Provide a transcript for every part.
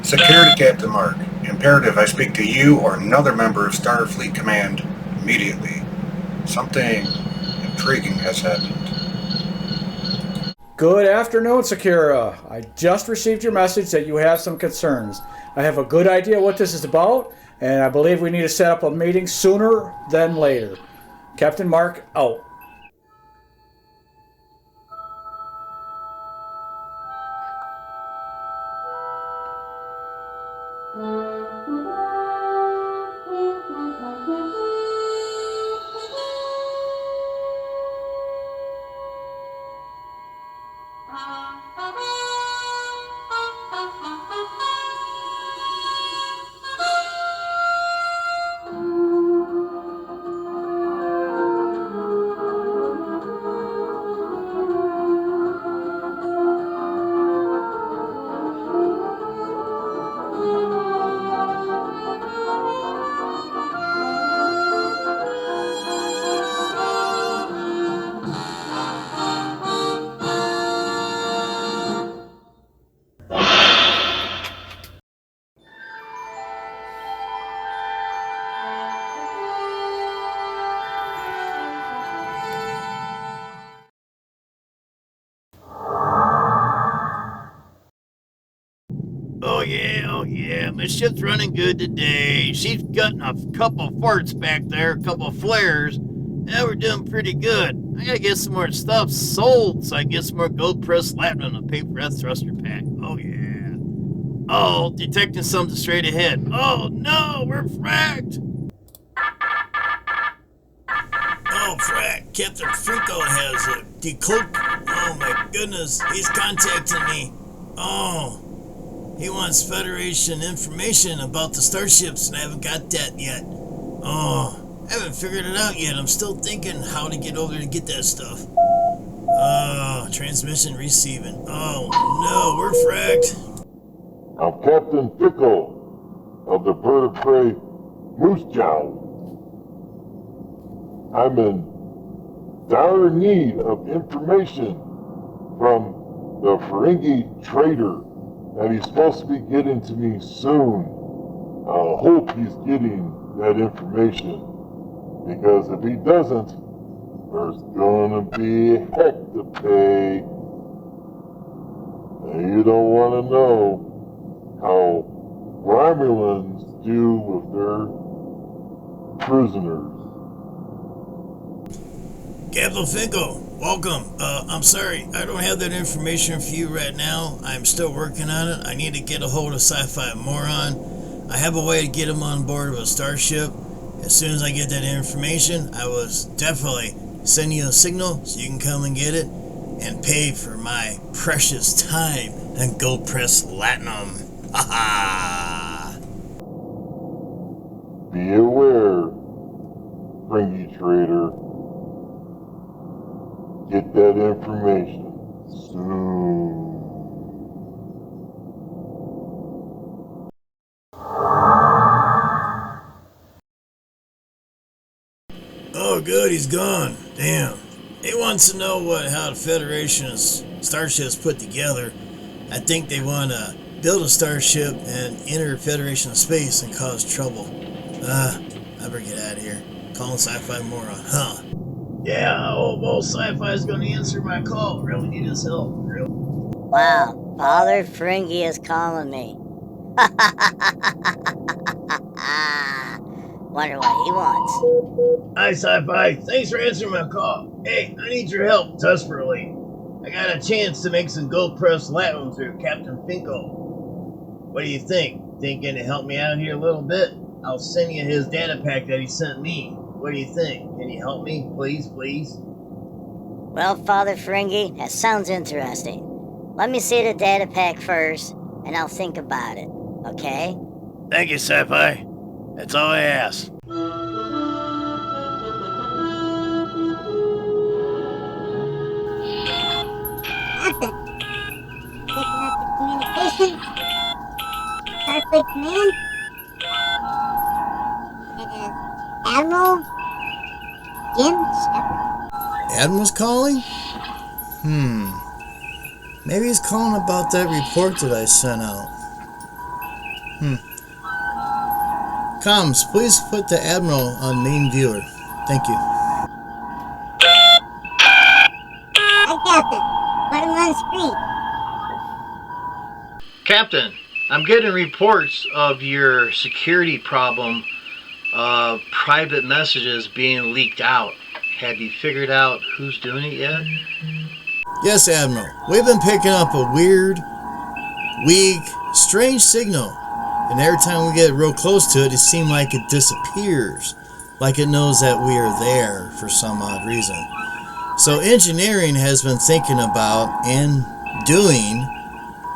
Security, Captain Mark. Imperative I speak to you or another member of Starfleet Command immediately. Something intriguing has happened. Good afternoon, Sakura. I just received your message that you have some concerns. I have a good idea what this is about, and I believe we need to set up a meeting sooner than later. Captain Mark, out. Oh yeah, my ship's running good today. She's gotten a couple farts back there, a couple flares. Yeah, we're doing pretty good. I gotta get some more stuff sold so I get some more gold pressed latinum to pay for that thruster pack. Oh yeah. Oh, detecting something straight ahead. Oh no, we're fracked. Oh, frack, Captain Finko has a decloak. Oh my goodness, he's contacting me. Oh. He wants Federation information about the starships, and I haven't got that yet. Oh, I haven't figured it out yet. I'm still thinking how to get over there to get that stuff. Oh, transmission receiving. Oh, no, we're fracked. I'm Captain Fickle of the Bird of Prey Moose Jowl. I'm in dire need of information from the Ferengi trader, and he's supposed to be getting to me soon. I hope he's getting that information, because if he doesn't, there's gonna be a heck to pay. And you don't want to know how Romulans do with their prisoners. Captain Finko, welcome. I'm sorry, I don't have that information for you right now. I'm still working on it. I need to get a hold of Sci-Fi Moron. I have a way to get him on board of a starship. As soon as I get that information, I will definitely send you a signal so you can come and get it and pay for my precious time and gold press latinum. Ha ha! Be aware, Ferengi trader. Get that information soon. Oh, good, he's gone. Damn. He wants to know how the Federation's starships put together. I think they want to build a starship and enter Federation space and cause trouble. I better get out of here. Calling Sci-Fi Moron, huh? Yeah, I hope old Sci-Fi's gonna answer my call. Really need his help. Really. Wow, Father Ferengi is calling me. Wonder what he wants. Hi, Sci-Fi. Thanks for answering my call. Hey, I need your help desperately. I got a chance to make some gold pressed latinum through Captain Finko. What do you think? Thinking to help me out here a little bit? I'll send you his data pack that he sent me. What do you think? Can you help me? Please, please? Well, Father Ferengi, that sounds interesting. Let me see the data pack first, and I'll think about it, okay? Thank you, Sci-Fi. That's all I ask. Communication. Starfleet Command. It is Admiral Jim Shepard. Admiral's calling? Maybe he's calling about that report that I sent out. Comms, please put the Admiral on main viewer. Thank you. Hi, Captain. Put him on screen. Captain, I'm getting reports of your security problem of private messages being leaked out. Have you figured out who's doing it yet? Yes, Admiral. We've been picking up a weird, weak, strange signal. And every time we get real close to it, it seems like it disappears. Like it knows that we are there for some odd reason. So engineering has been thinking about and doing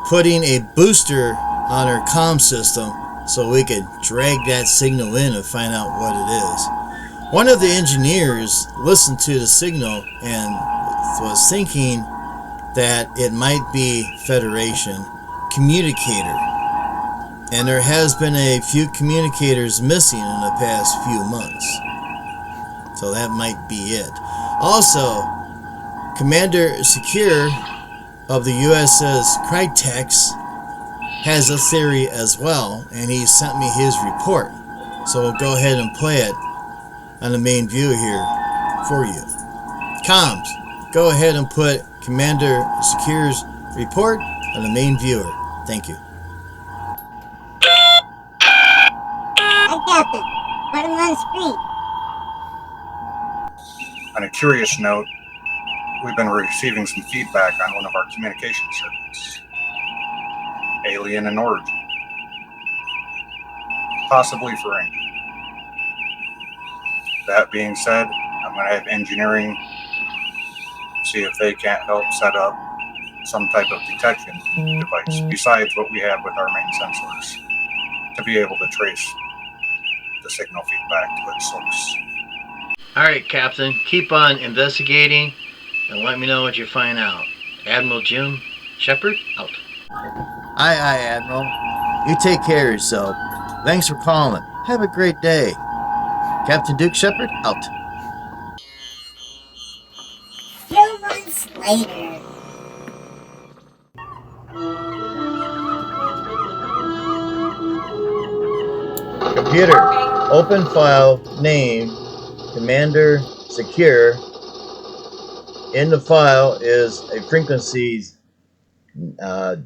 putting a booster on our comm system so we could drag that signal in and find out what it is. One of the engineers listened to the signal and was thinking that it might be Federation communicator. And there has been a few communicators missing in the past few months. So that might be it. Also, Commander Secure of the USS Krytex has a theory as well, and he sent me his report. So we'll go ahead and play it on the main view here for you. Comms, go ahead and put Commander Secure's report on the main viewer. Thank you. Hi, Captain. Put him on screen. On a curious note, we've been receiving some feedback on one of our communication circuits. Alien in origin. Possibly Ferengi. That being said, I'm going to have engineering see if they can't help set up some type of detection device besides what we have with our main sensors to be able to trace the signal feedback to its source. Alright, Captain, keep on investigating and let me know what you find out. Admiral Jim Shepard, out. Aye, Admiral. You take care of yourself. Thanks for calling. Have a great day. Captain Duke Shepard, out. Few months later. Computer, open file, name, Commander Secure. In the file is a frequencies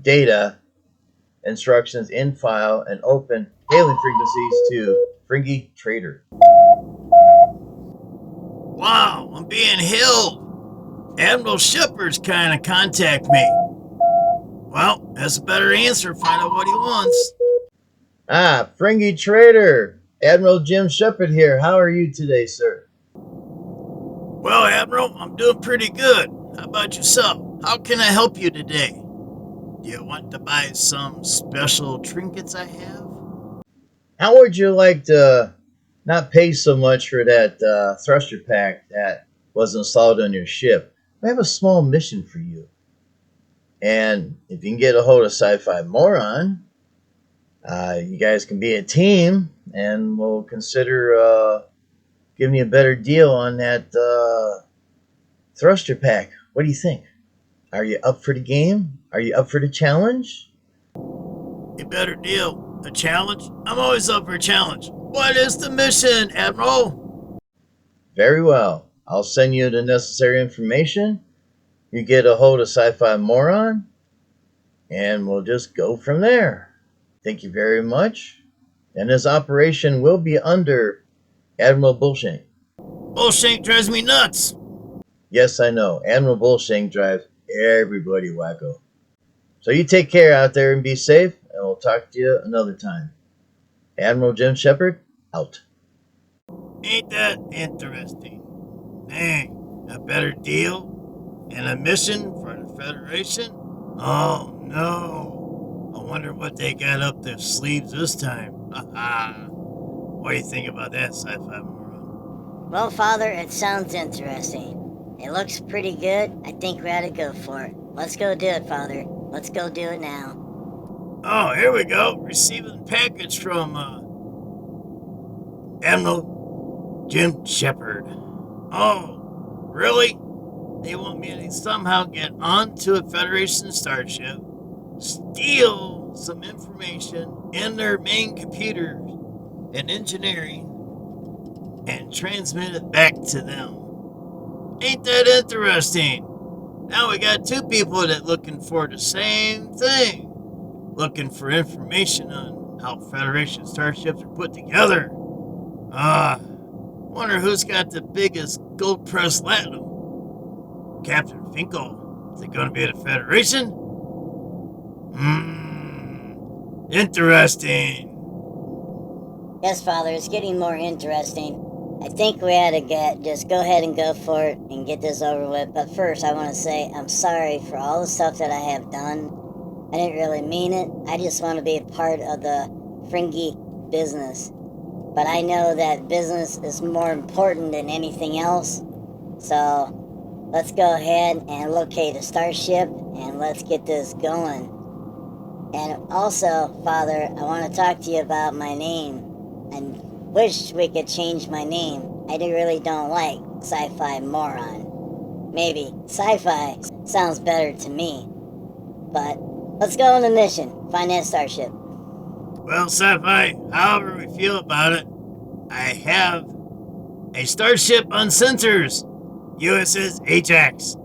data instructions in file and open hailing frequencies to Ferengi Trader. Wow, I'm being held. Admiral Shepard's kind of contact me. Well, that's a better answer. Find out what he wants. Ah, Ferengi Trader. Admiral Jim Shepard here. How are you today, sir? Well, Admiral, I'm doing pretty good. How about yourself? How can I help you today? Do you want to buy some special trinkets I have? How would you like to not pay so much for that thruster pack that was installed on your ship? I have a small mission for you. And if you can get a hold of Sci-Fi Moron, you guys can be a team, and we'll consider giving you a better deal on that thruster pack. What do you think? Are you up for the game? Are you up for the challenge? A better deal. A challenge? I'm always up for a challenge. What is the mission, Admiral? Very well. I'll send you the necessary information. You get a hold of Sci-Fi Moron, and we'll just go from there. Thank you very much. And this operation will be under Admiral Bullshank. Bullshank drives me nuts. Yes, I know. Admiral Bullshank drives everybody wacko. So you take care out there and be safe, and we'll talk to you another time. Admiral Jim Shepard, out. Ain't that interesting? Dang, a better deal? And a mission for the Federation? Oh no. I wonder what they got up their sleeves this time. What do you think about that, Sci-Fi Moron? Well, Father, it sounds interesting. It looks pretty good. I think we ought to go for it. Let's go do it, Father. Let's go do it now. Oh, here we go. Receiving package from Admiral Jim Shepard. Oh, really? They want me to somehow get onto a Federation starship, steal some information in their main computer and engineering and transmit it back to them. Ain't that interesting? Now we got two people that looking for the same thing. Looking for information on how Federation starships are put together. Wonder who's got the biggest gold press latinum. Captain Finkel. Is it going to be the Federation? Interesting. Yes, Father, it's getting more interesting. I think we ought to just go ahead and go for it and get this over with. But first, I want to say I'm sorry for all the stuff that I have done. I didn't really mean it. I just want to be a part of the Fringy business. But I know that business is more important than anything else. So let's go ahead and locate a starship and let's get this going. And also, Father, I want to talk to you about my name. I wish we could change my name. I really don't like sci-fi moron. Maybe sci-fi sounds better to me. But let's go on the mission. Find that starship. Well, sci-fi, however we feel about it, I have a starship on sensors. USS Ajax.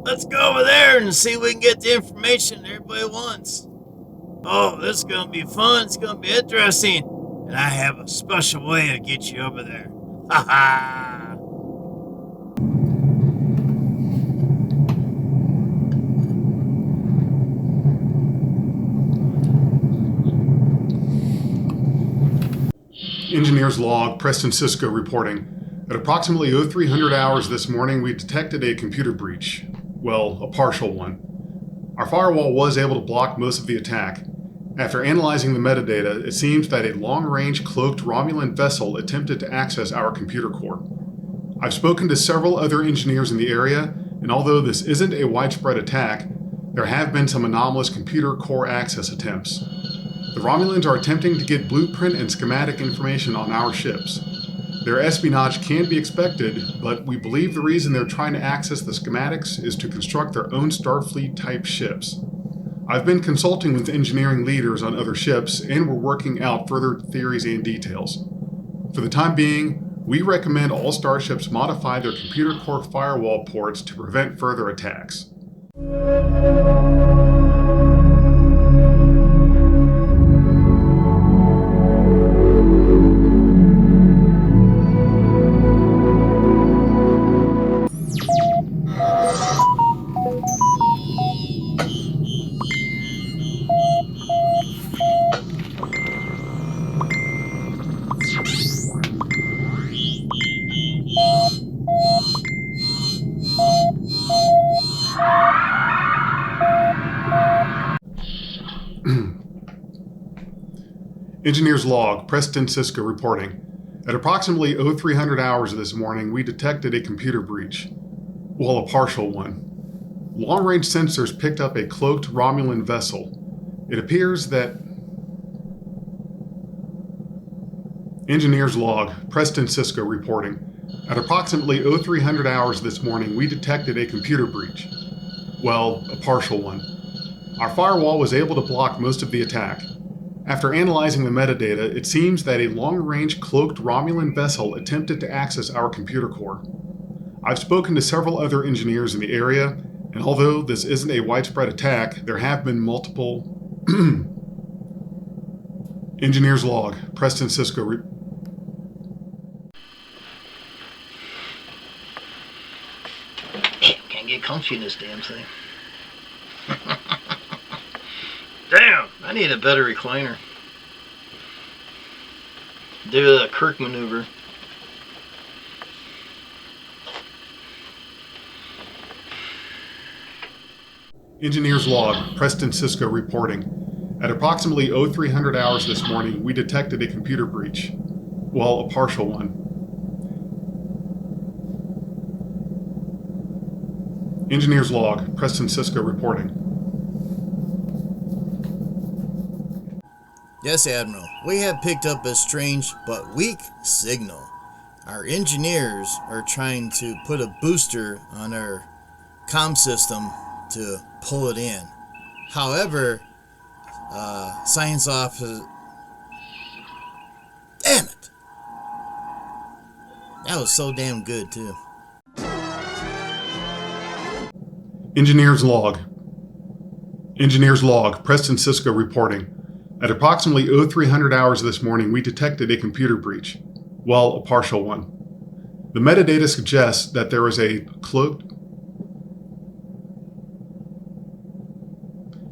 Let's go over there and see if we can get the information everybody wants. Oh, this is going to be fun. It's going to be interesting. And I have a special way to get you over there. Ha ha! Engineers log, Preston Cisco reporting. At approximately 0300 hours this morning, we detected a computer breach. Well, a partial one. Our firewall was able to block most of the attack. After analyzing the metadata, it seems that a long-range cloaked Romulan vessel attempted to access our computer core. I've spoken to several other engineers in the area, and although this isn't a widespread attack, there have been some anomalous computer core access attempts. The Romulans are attempting to get blueprint and schematic information on our ships. Their espionage can be expected, but we believe the reason they're trying to access the schematics is to construct their own Starfleet-type ships. I've been consulting with engineering leaders on other ships, and we're working out further theories and details. For the time being, we recommend all starships modify their computer core firewall ports to prevent further attacks. Engineers log, Preston Cisco reporting. At approximately 0300 hours this morning, we detected a computer breach. Well, a partial one. Long-range sensors picked up a cloaked Romulan vessel. It appears that... Engineers log, Preston Cisco reporting. At approximately 0300 hours this morning, we detected a computer breach. Well, a partial one. Our firewall was able to block most of the attack. After analyzing the metadata, it seems that a long-range cloaked Romulan vessel attempted to access our computer core. I've spoken to several other engineers in the area, and although this isn't a widespread attack, there have been multiple... Engineers log, Preston Cisco... Can't get comfy in this damn thing. Damn, I need a better recliner. Do the Kirk maneuver. Engineers log, Preston Cisco reporting. At approximately 0300 hours this morning, we detected a computer breach. Well, a partial one. Engineers log, Preston Cisco reporting. Yes, Admiral. We have picked up a strange but weak signal. Our engineers are trying to put a booster on our comm system to pull it in. However, science officer. Damn it! That was so damn good, too. Engineers log. Engineers log. Preston Cisco reporting. At approximately 0300 hours this morning, we detected a computer breach. Well, a partial one. The metadata suggests that there is a cloaked...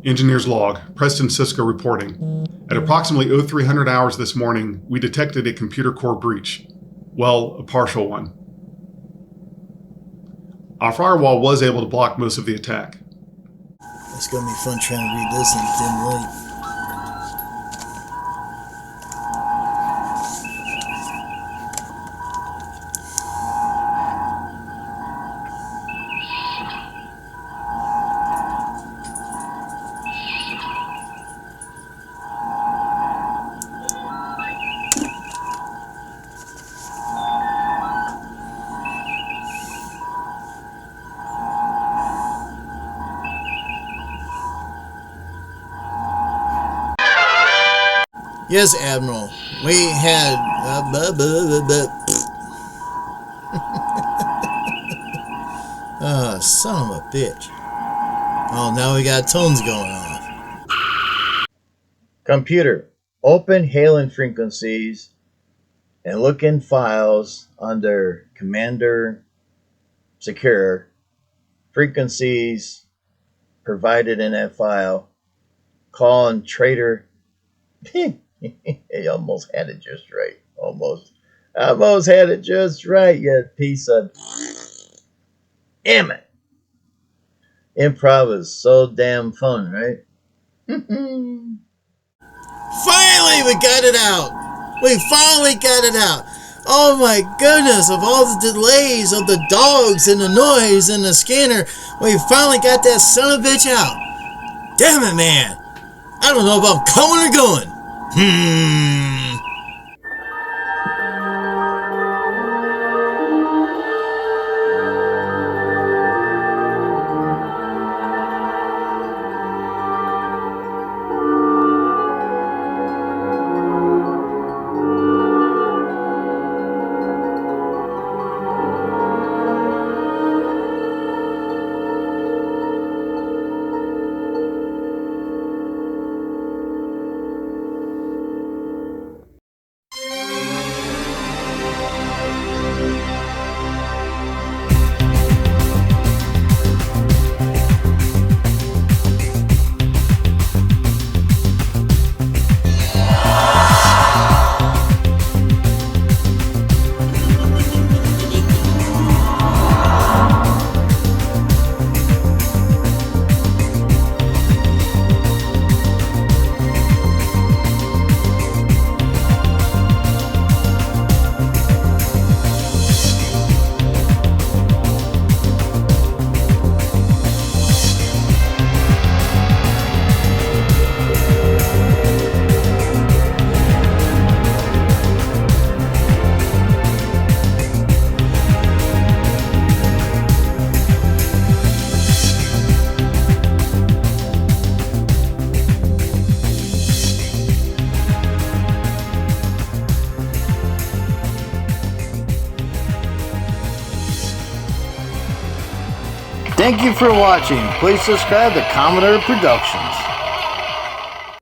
Engineers log. Preston Cisco reporting. At approximately 0300 hours this morning, we detected a computer core breach. Well, a partial one. Our firewall was able to block most of the attack. It's gonna be fun trying to read this in dim light. Yes, Admiral. We had... son of a bitch. Oh, now we got tones going off. Computer, open hailing frequencies and look in files under Commander Secure. Frequencies provided in that file. Call on Trader. He almost had it just right. Almost had it just right, you piece of... Damn it. Improv is so damn fun, right? Finally, we got it out. We finally got it out. Oh my goodness, of all the delays of the dogs and the noise and the scanner, we finally got that son of a bitch out. Damn it, man. I don't know if I'm coming or going. Thank you for watching. Please subscribe to Commodore Productions.